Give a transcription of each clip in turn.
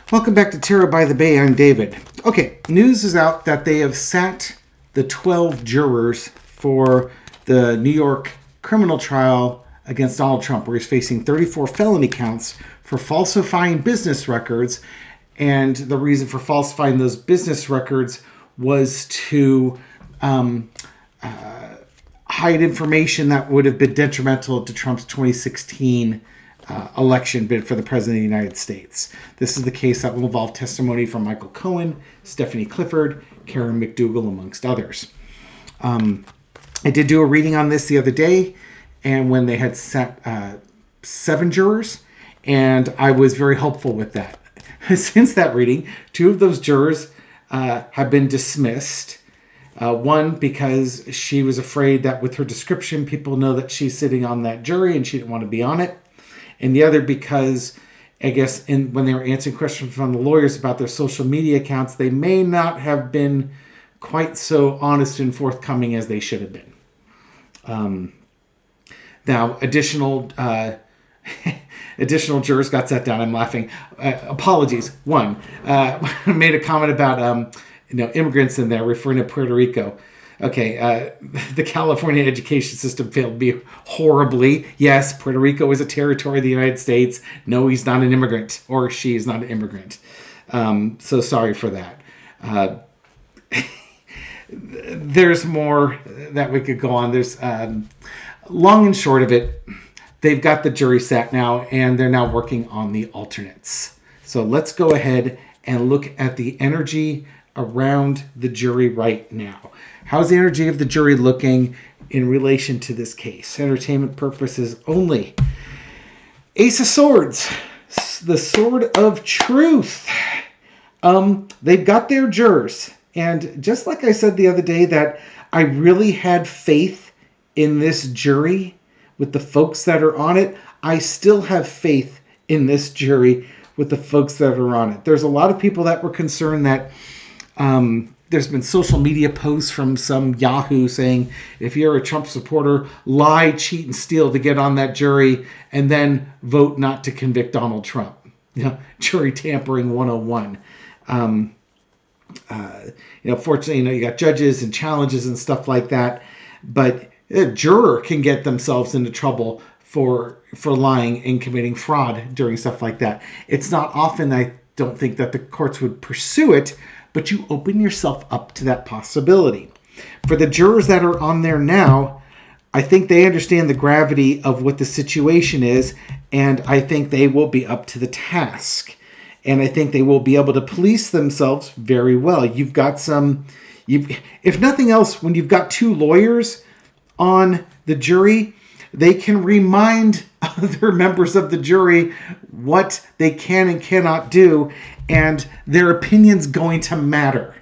Welcome back to Tarot by the Bay. I'm David. Okay, news is out that they have sat the 12 jurors for the New York criminal trial against Donald Trump, where he's facing 34 felony counts for falsifying business records. And the reason for falsifying those business records was to hide information that would have been detrimental to Trump's 2016 election bid for the President of the United States. This is the case that will involve testimony from Michael Cohen, Stephanie Clifford, Karen McDougal, amongst others. I did do a reading on this the other day, and when they had set 7 jurors, and I was very hopeful with that. Since that reading, 2 of those jurors have been dismissed. One, because she was afraid that with her description, people know that she's sitting on that jury and she didn't want to be on it. And the other because, I guess, when they were answering questions from the lawyers about their social media accounts, they may not have been quite so honest and forthcoming as they should have been. Now, additional jurors got sat down. I'm laughing. Apologies. One made a comment about immigrants in there, referring to Puerto Rico. Okay, the California education system failed me horribly. Yes, Puerto Rico is a territory of the United States. No, he's not an immigrant, or she is not an immigrant. So sorry for that. There's more that we could go on. There's long and short of it, they've got the jury sat now, and they're now working on the alternates. So let's go ahead and look at the energy around the jury right now. How's the energy of the jury looking in relation to this case? Entertainment purposes only. Ace of Swords, the sword of truth. They've got their jurors. And just like I said the other day that I really had faith in this jury with the folks that are on it, I still have faith in this jury with the folks that are on it. There's a lot of people that were concerned that there's been social media posts from some Yahoo saying, if you're a Trump supporter, lie, cheat, and steal to get on that jury, and then vote not to convict Donald Trump. Jury tampering 101. Fortunately, you got judges and challenges and stuff like that, but a juror can get themselves into trouble for lying and committing fraud during stuff like that. It's not often, I don't think, that the courts would pursue it, but you open yourself up to that possibility. For the jurors that are on there now, I think they understand the gravity of what the situation is, and I think they will be up to the task. And I think they will be able to police themselves very well. You've got if nothing else, when you've got 2 lawyers on the jury, they can remind other members of the jury what they can and cannot do, and their opinion's going to matter.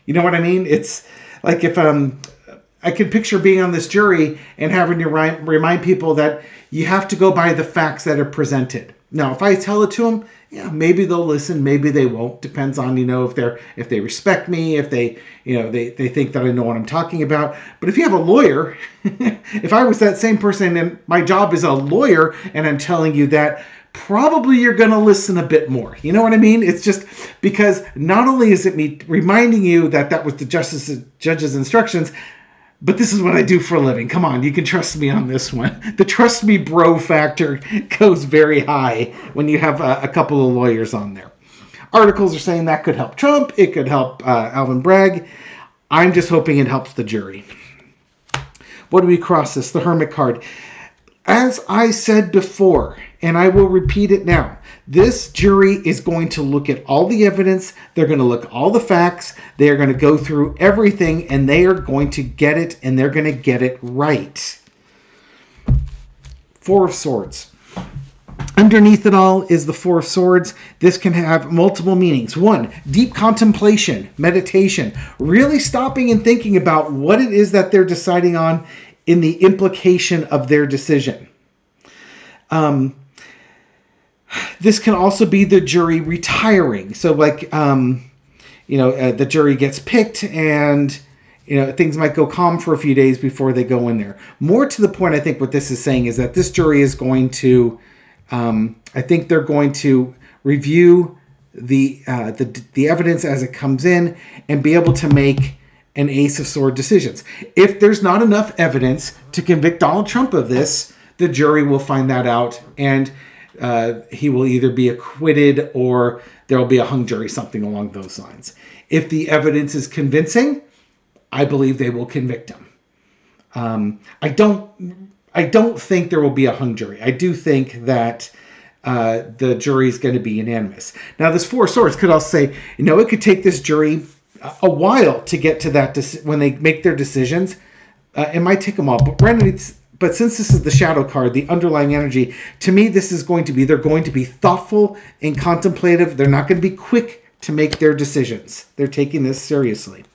You know what I mean? It's like if I can picture being on this jury and having to remind people that you have to go by the facts that are presented. Now, if I tell it to them, yeah, maybe they'll listen, maybe they won't. Depends on, if they respect me, if they think that I know what I'm talking about. But if you have a lawyer, if I was that same person and my job is a lawyer and I'm telling you that, probably you're going to listen a bit more. You know what I mean? It's just because not only is it me reminding you that was the judge's instructions, but this is what I do for a living. Come on, you can trust me on this one. The trust me bro factor goes very high when you have a couple of lawyers on there. Articles are saying that could help Trump. It could help Alvin Bragg. I'm just hoping it helps the jury. What do we cross this? The Hermit card. As I said before, and I will repeat it now, this jury is going to look at all the evidence. They're going to look at all the facts. They are going to go through everything, and they are going to get it, and they're going to get it right. 4 of Swords. Underneath it all is the 4 of Swords. This can have multiple meanings. 1, deep contemplation, meditation, really stopping and thinking about what it is that they're deciding on in the implication of their decision. This can also be the jury retiring. So the jury gets picked and, things might go calm for a few days before they go in there. More to the point, I think what this is saying is that this jury is going to, I think they're going to review the evidence as it comes in and be able to make an ace of sword decisions. If there's not enough evidence to convict Donald Trump of this, the jury will find that out, and he will either be acquitted or there will be a hung jury, something along those lines. If the evidence is convincing, I believe they will convict him. I don't think there will be a hung jury. I do think that the jury is going to be unanimous. Now, this Four Swords could also say, it could take this jury a while to get to that when they make their decisions. It might take them all, but since this is the shadow card, the underlying energy, to me, this is going to be, they're going to be thoughtful and contemplative. They're not going to be quick to make their decisions. They're taking this seriously.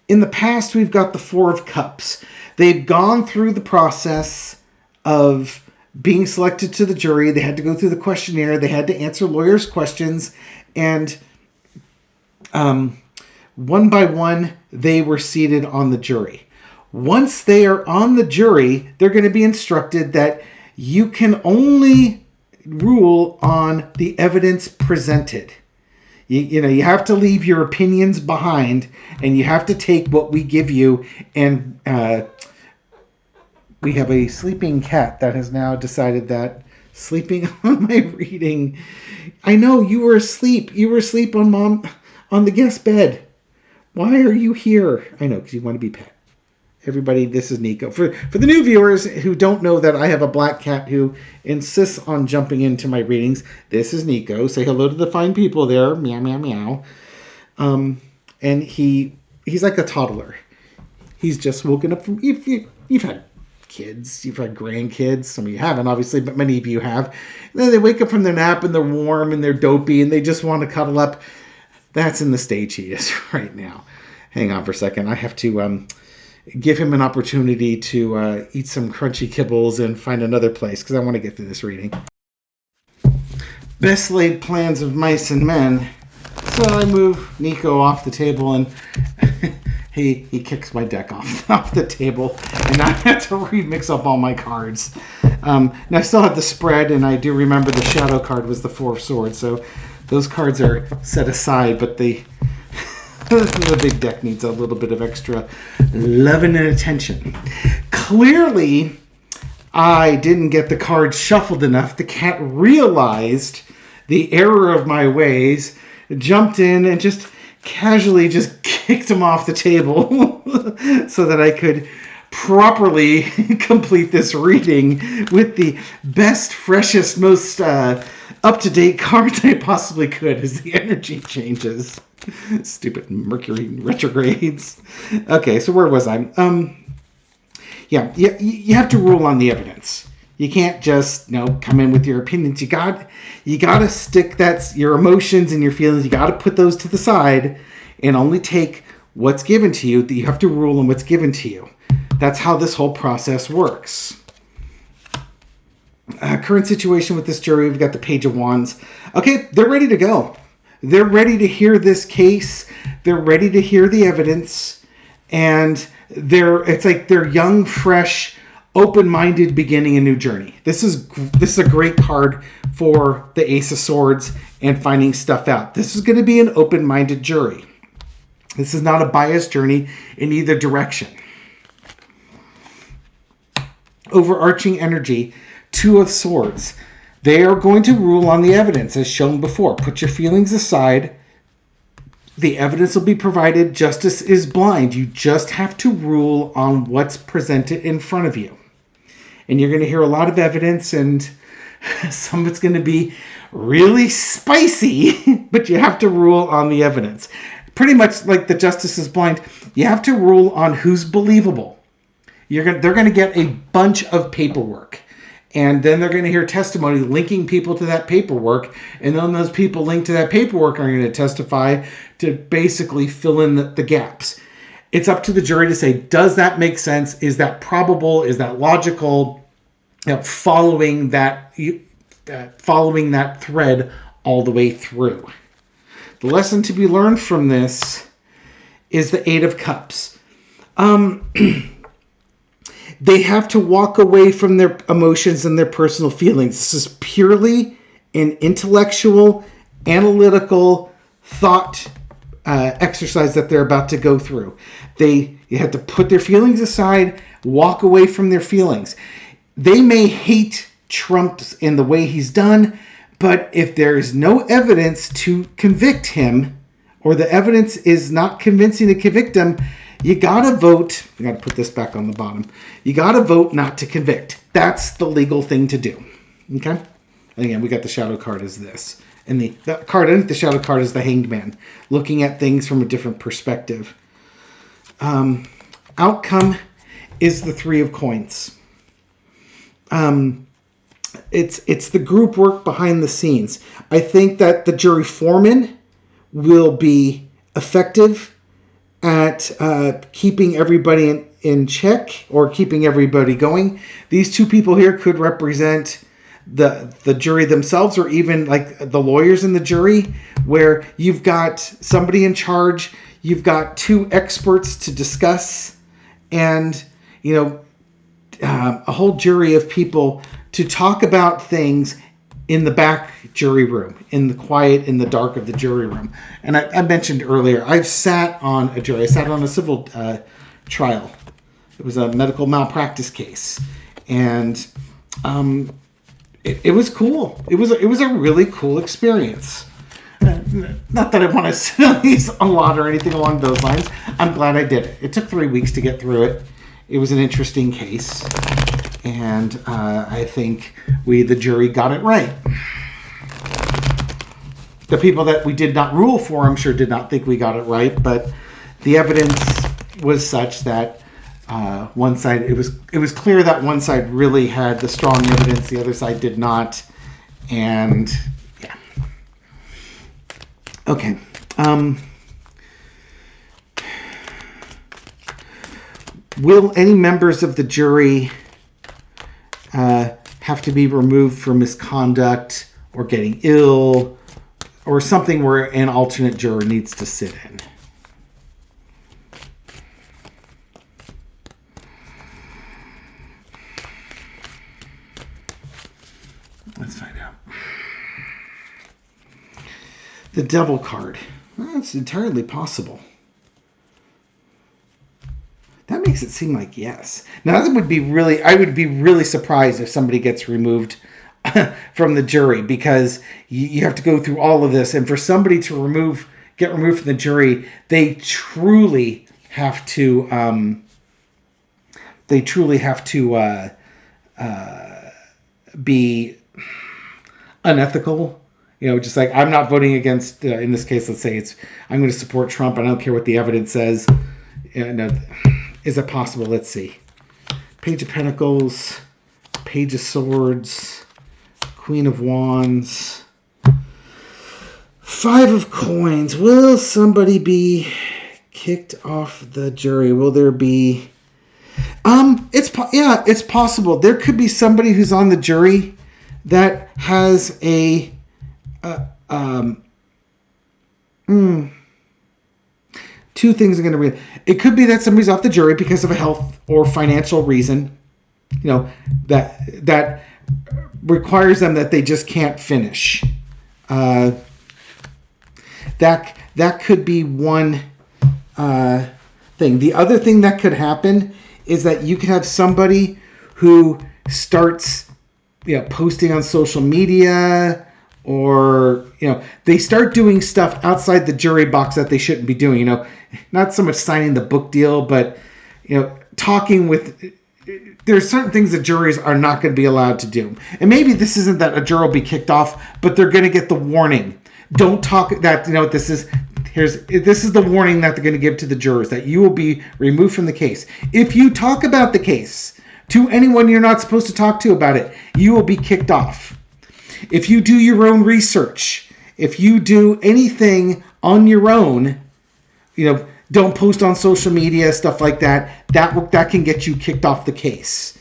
In the past, we've got the Four of Cups. They've gone through the process of being selected to the jury. They had to go through the questionnaire. They had to answer lawyers' questions. And one by one, they were seated on the jury. Once they are on the jury, they're going to be instructed that you can only rule on the evidence presented. You have to leave your opinions behind, and you have to take what we give you. And we have a sleeping cat that has now decided that sleeping on my reading. I know you were asleep. You were asleep on the guest bed. Why are you here? I know, because you want to be pet. Everybody, this is Nico. For the new viewers who don't know that I have a black cat who insists on jumping into my readings, this is Nico. Say hello to the fine people there. Meow, meow, meow. And he's like a toddler. He's just woken up from... You've had kids. You've had grandkids. Some of you haven't, obviously, but many of you have. And then they wake up from their nap and they're warm and they're dopey and they just want to cuddle up. That's in the stage he is right now. Hang on for a second. I have to... give him an opportunity to eat some crunchy kibbles and find another place, because I want to get through this reading. Best laid plans of mice and men. So I move Nico off the table, and he kicks my deck off the table, and I have to remix up all my cards. Now I still have the spread, and I do remember the shadow card was the Four of Swords, so those cards are set aside, but the big deck needs a little bit of extra loving and attention. Clearly, I didn't get the cards shuffled enough. The cat realized the error of my ways, jumped in, and just casually just kicked him off the table so that I could properly complete this reading with the best, freshest, most up-to-date cards I possibly could as the energy changes. Stupid Mercury retrogrades. Okay, so where was I? Yeah, you have to rule on the evidence. You can't just come in with your opinions. You got to stick your emotions and your feelings. You got to put those to the side and only take what's given to you. That you have to rule on what's given to you. That's how this whole process works. Current situation with this jury, we've got the Page of Wands. Okay, they're ready to go. They're ready to hear this case. They're ready to hear the evidence. And it's like they're young, fresh, open-minded, beginning a new journey. This is a great card for the Ace of Swords and finding stuff out. This is going to be an open-minded jury. This is not a biased journey in either direction. Overarching energy, Two of Swords. They are going to rule on the evidence, as shown before. Put your feelings aside. The evidence will be provided. Justice is blind. You just have to rule on what's presented in front of you. And you're going to hear a lot of evidence, and some of it's going to be really spicy, but you have to rule on the evidence. Pretty much like the Justice is blind, you have to rule on who's believable. They're going to get a bunch of paperwork. And then they're going to hear testimony linking people to that paperwork. And then those people linked to that paperwork are going to testify to basically fill in the gaps. It's up to the jury to say, does that make sense? Is that probable? Is that logical? Following that thread all the way through. The lesson to be learned from this is the Eight of Cups. They have to walk away from their emotions and their personal feelings. This is purely an intellectual, analytical thought exercise that they're about to go through. You have to put their feelings aside, walk away from their feelings. They may hate Trump in the way he's done, but if there is no evidence to convict him, or the evidence is not convincing to convict him, you gotta vote. I gotta put this back on the bottom. You gotta vote not to convict. That's the legal thing to do. Okay? And again, we got the shadow card as this. And the card underneath the shadow card is the Hanged Man, looking at things from a different perspective. Outcome is the Three of Coins. It's the group work behind the scenes. I think that the jury foreman will be effective at keeping everybody in check, or keeping everybody going. These two people here could represent the jury themselves, or even like the lawyers in the jury, where you've got somebody in charge, you've got two experts to discuss, and a whole jury of people to talk about things in the back jury room, in the quiet, in the dark of the jury room. And I mentioned earlier, I've sat on a jury. I sat on a civil trial. It was a medical malpractice case, and it was cool. It was a really cool experience. Not that I want to sell these a lot or anything along those lines. I'm glad I did it. It took 3 weeks to get through it. It was an interesting case, and I think the jury, got it right. The people that we did not rule for, I'm sure, did not think we got it right, but the evidence was such that one side, it was clear that one side really had the strong evidence, the other side did not, and yeah. Okay. Will any members of the jury have to be removed for misconduct or getting ill, or something where an alternate juror needs to sit in? Let's find out. The Devil card. Well, it's entirely possible. That makes it seem like yes. Now, I would be really surprised if somebody gets removed from the jury, because you have to go through all of this, and for somebody to get removed from the jury, they truly have to be unethical. Just like, I'm not voting against, in this case, let's say I'm going to support Trump. I don't care what the evidence says. Is it possible? Let's see. Page of Pentacles, Page of Swords, Queen of Wands, Five of Coins. Will somebody be kicked off the jury? Will there be... It's possible. There could be somebody who's on the jury that has a... Two things are going to be... It could be that somebody's off the jury because of a health or financial reason, that requires them that they just can't finish. That could be one thing. The other thing that could happen is that you could have somebody who starts, posting on social media, or they start doing stuff outside the jury box that they shouldn't be doing. Not so much signing the book deal, but talking with... There's certain things that juries are not going to be allowed to do. And maybe this isn't that a juror will be kicked off, but they're going to get the warning. Don't talk that, this is the warning that they're going to give to the jurors, that you will be removed from the case. If you talk about the case to anyone you're not supposed to talk to about it, you will be kicked off. If you do your own research, if you do anything on your own, don't post on social media, stuff like that, that can get you kicked off the case.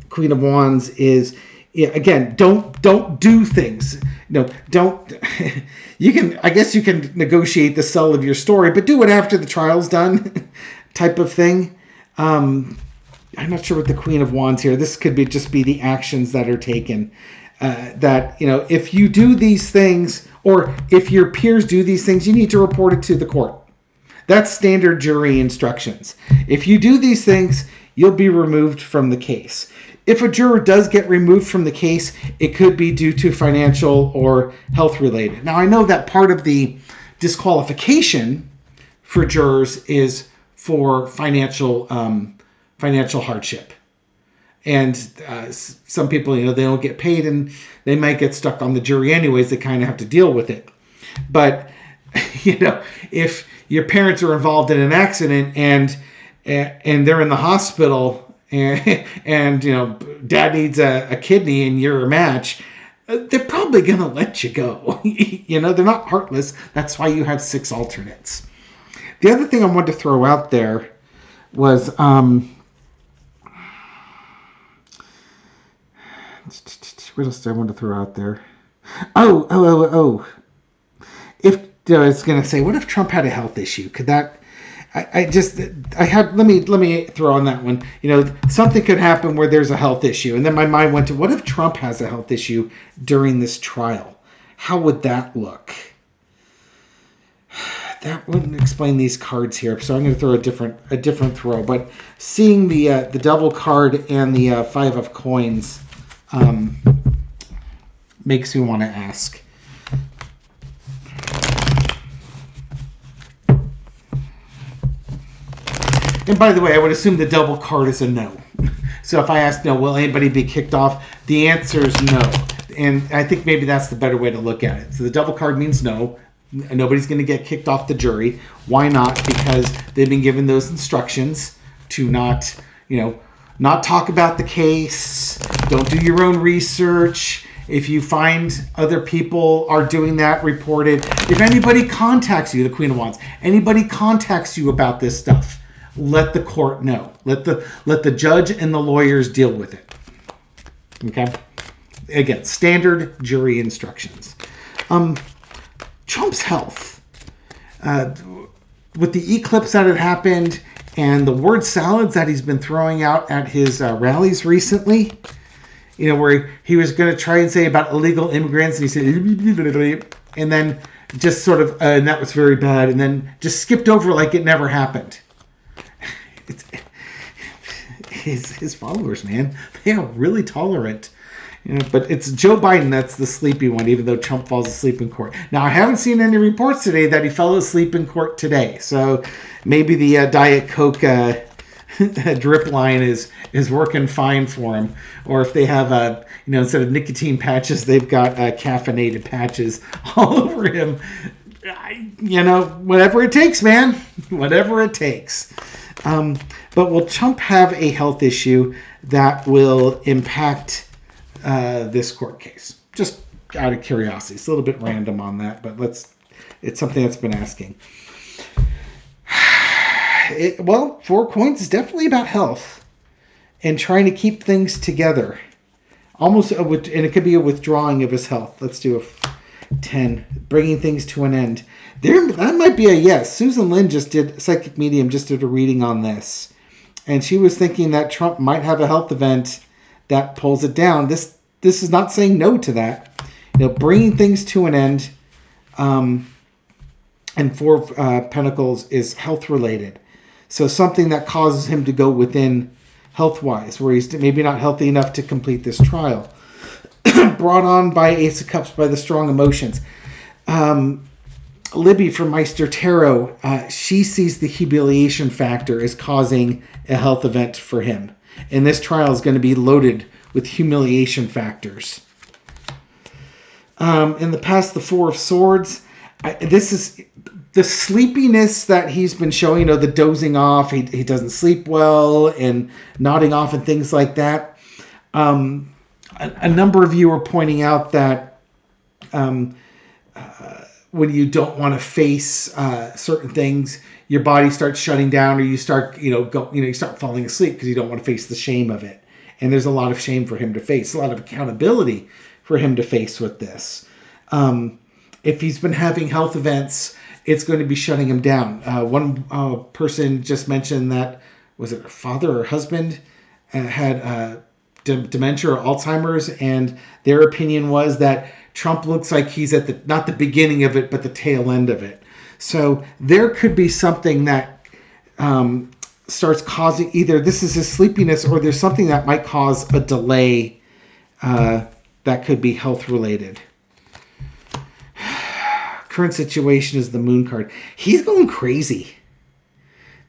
Queen of Wands is, again, don't do things. Don't. I guess you can negotiate the sell of your story, but do it after the trial's done, type of thing. I'm not sure what the Queen of Wands here. This could just be the actions that are taken. that, if you do these things, or if your peers do these things, you need to report it to the court. That's standard jury instructions. If you do these things, you'll be removed from the case. If a juror does get removed from the case, it could be due to financial or health related. Now, I know that part of the disqualification for jurors is for financial hardship. And some people, they don't get paid and they might get stuck on the jury anyways. They kind of have to deal with it. But, if your parents are involved in an accident and they're in the hospital and dad needs a kidney and you're a match, they're probably going to let you go. They're not heartless. That's why you have 6 alternates. The other thing I wanted to throw out there was what else do I want to throw out there? Oh. If I was going to say, what if Trump had a health issue? Could that... let me throw on that one. Something could happen where there's a health issue. And then my mind went to, what if Trump has a health issue during this trial? How would that look? That wouldn't explain these cards here. So I'm going to throw a different throw. But seeing the double card and the 5 of coins makes me want to ask. And by the way, I would assume the double card is a no. So if I ask no, will anybody be kicked off? The answer is no. And I think maybe that's the better way to look at it. So the double card means no. Nobody's going to get kicked off the jury. Why not? Because they've been given those instructions to not talk about the case. Don't do your own research. If you find other people are doing that, report it. If anybody contacts you, the Queen of Wands, anybody contacts you about this stuff, let the court know. Let the judge and the lawyers deal with it. Okay? Again, standard jury instructions. Trump's health. With the eclipse that had happened and the word salads that he's been throwing out at his rallies recently, where he was going to try and say about illegal immigrants, and he said, and then just sort of, and that was very bad, and then just skipped over like it never happened. His followers, man, they are really tolerant. But it's Joe Biden that's the sleepy one, even though Trump falls asleep in court. Now, I haven't seen any reports today that he fell asleep in court today. So maybe the Diet Coke drip line is working fine for him. Or if they have, instead of nicotine patches, they've got caffeinated patches all over him. Whatever it takes, man. Whatever it takes. But will Trump have a health issue that will impact this court case? Just out of curiosity. It's a little bit random on that, but it's something that's been asking. 4 coins is definitely about health and trying to keep things together. And it could be a withdrawing of his health. Let's do a 10, bringing things to an end. That might be a yes. Susan Lynn Psychic Medium just did a reading on this. And she was thinking that Trump might have a health event that pulls it down. This is not saying no to that. Bringing things to an end. And 4 of Pentacles is health related. So something that causes him to go within health-wise, where he's maybe not healthy enough to complete this trial. Brought on by Ace of Cups, by the strong emotions. Libby from Meister Tarot, she sees the humiliation factor as causing a health event for him. And this trial is going to be loaded with humiliation factors. In the past, the 4 of Swords. This is the sleepiness that he's been showing, the dozing off. He doesn't sleep well and nodding off and things like that. A number of you are pointing out that when you don't want to face certain things, your body starts shutting down, or you start, you start falling asleep because you don't want to face the shame of it. And there's a lot of shame for him to face, a lot of accountability for him to face with this. If he's been having health events, it's going to be shutting him down. One person just mentioned that, was it her father or husband, had dementia or Alzheimer's, and their opinion was that Trump looks like he's at not the beginning of it, but the tail end of it. So there could be something that starts causing, either this is his sleepiness or there's something that might cause a delay that could be health related. Current situation is the Moon card. He's going crazy.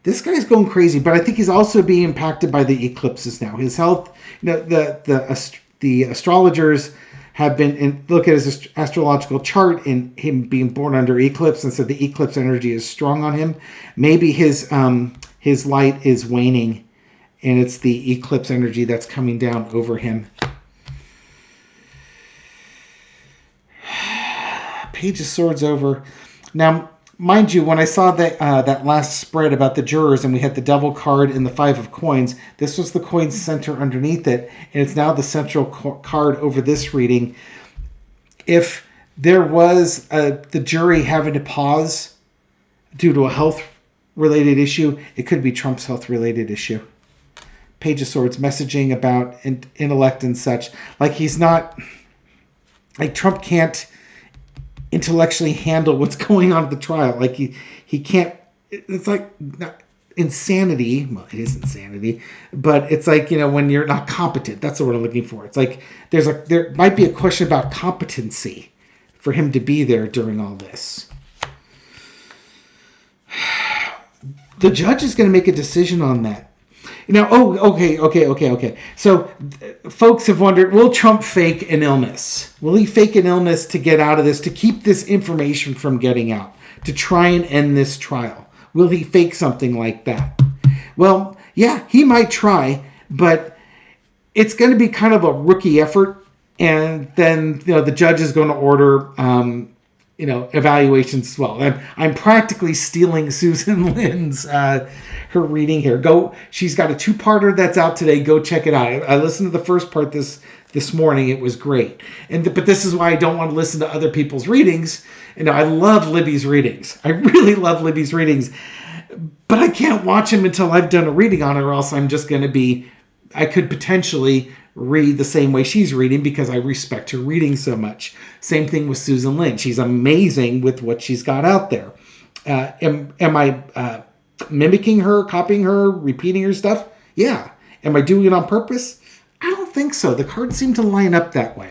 This guy's going crazy, but I think he's also being impacted by the eclipses now. His health, the astrologers have been look at his astrological chart and him being born under eclipse, and so the eclipse energy is strong on him. Maybe his light is waning, and it's the eclipse energy that's coming down over him. Page of Swords over. Now, mind you, when I saw that last spread about the jurors and we had the Devil card and the Five of Coins, this was the coin center underneath it, and it's now the central card over this reading. If there was the jury having to pause due to a health-related issue, it could be Trump's health-related issue. Page of Swords, messaging about intellect and such. Like he's not... Like Trump can't intellectually handle what's going on at the trial. Like he can't. It's like insanity. Well, it is insanity, but it's like, when you're not competent. That's what we're looking for. It's like there might be a question about competency for him to be there during all this. The judge is going to make a decision on that. Okay. So, folks have wondered, will Trump fake an illness? Will he fake an illness to get out of this, to keep this information from getting out, to try and end this trial? Will he fake something like that? Well, yeah, he might try, but it's going to be kind of a rookie effort, and then the judge is going to order evaluations as well. I'm practically stealing Susan Lynn's her reading here. She's got a 2-parter that's out today. Go check it out. I listened to the first part this morning. It was great. But this is why I don't want to listen to other people's readings. I love Libby's readings. I really love Libby's readings. But I can't watch them until I've done a reading on it, or else I'm just going to be... I could potentially read the same way she's reading because I respect her reading so much. Same thing with Susan Lynn. She's amazing with what she's got out there. Am I mimicking her, copying her, repeating her stuff? Yeah. Am I doing it on purpose? I don't think so. The cards seem to line up that way.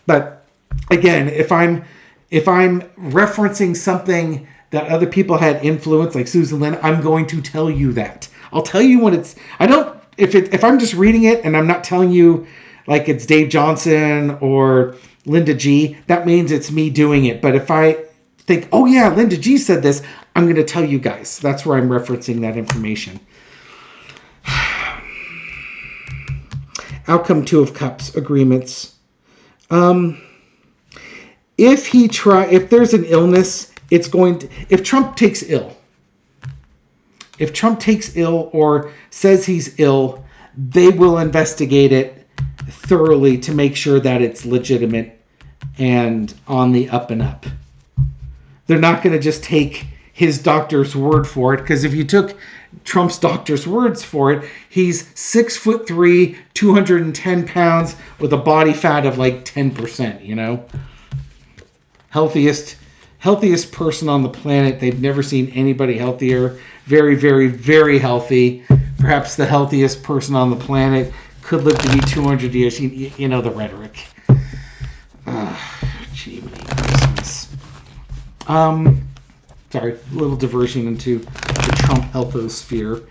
But again, if I'm referencing something that other people had influence, like Susan Lynn, I'm going to tell you that. I'll tell you when it's... If I'm just reading it and I'm not telling you like it's Dave Johnson or Linda G, that means it's me doing it. But if I think, oh yeah, Linda G said this, I'm going to tell you guys. That's where I'm referencing that information. Outcome 2 of Cups, agreements. If there's an illness, if Trump takes ill, or says he's ill, they will investigate it thoroughly to make sure that it's legitimate and on the up and up. They're not going to just take his doctor's word for it, because if you took Trump's doctor's words for it, he's 6'3", 210 pounds with a body fat of like 10%, Healthiest person on the planet. They've never seen anybody healthier. Very, very, very healthy. Perhaps the healthiest person on the planet. Could live to be 200 years. You know the rhetoric. Gee, Christmas. Sorry, a little diversion into the Trump healthosphere.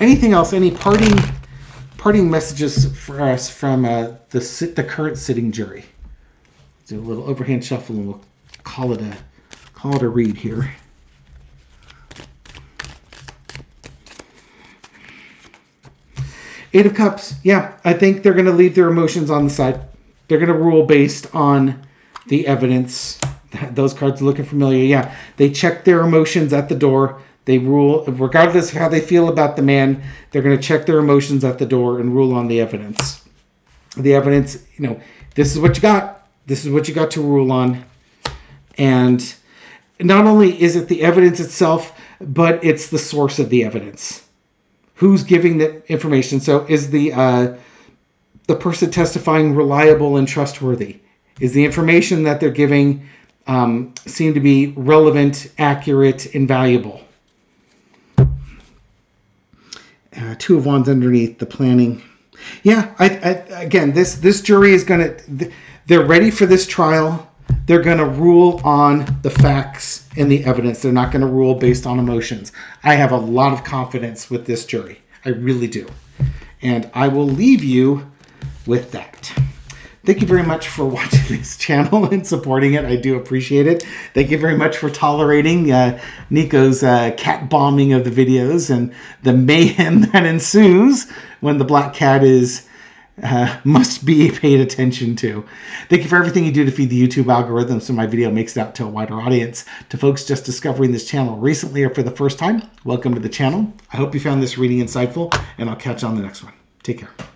Anything else? Any parting messages for us from the current sitting jury? Do a little overhand shuffle and we'll call it a read here. Eight of Cups. Yeah, I think they're going to leave their emotions on the side. They're going to rule based on the evidence. Those cards are looking familiar. Yeah, they check their emotions at the door. They rule, regardless of how they feel about the man, they're going to check their emotions at the door and rule on the evidence. The evidence, this is what you got. This is what you got to rule on. And not only is it the evidence itself, but it's the source of the evidence. who's giving the information. So is the person testifying reliable and trustworthy? Is the information that they're giving seem to be relevant, accurate, and valuable? Two of Wands underneath, the planning. Yeah, again, this jury is going to, they're ready for this trial. They're going to rule on the facts and the evidence. They're not going to rule based on emotions. I have a lot of confidence with this jury. I really do. And I will leave you with that. Thank you very much for watching this channel and supporting it. I do appreciate it. Thank you very much for tolerating Nico's cat bombing of the videos and the mayhem that ensues when the black cat is must be paid attention to. Thank you for everything you do to feed the YouTube algorithm so my video makes it out to a wider audience. To folks just discovering this channel recently or for the first time, welcome to the channel. I hope you found this reading insightful, and I'll catch you on the next one. Take care.